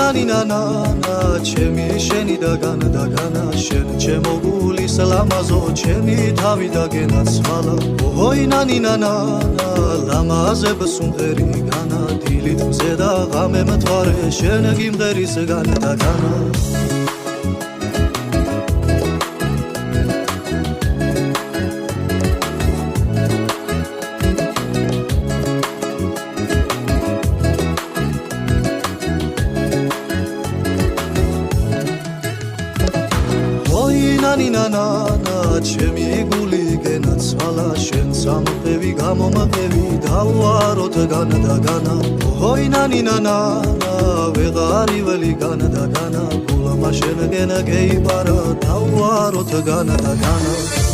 ნანა ჩემი შენი და განა შენ ჩემო გულის ლამაზო ჩემი თავი და გენაცვალა ოი ნანა ლამაზებს უმღერი განა დილით მზე და ღამე მთვარე შენ გიმღერის განა და განა ნანა ჩემი გული გენაცვალა შენ სამყევი გამომყევი დავუაროთ განა და განა ოი ნანა ვეღარი ველი განა და განა გულმა შენ გენა გეიპარა დავუაროთ განა და განა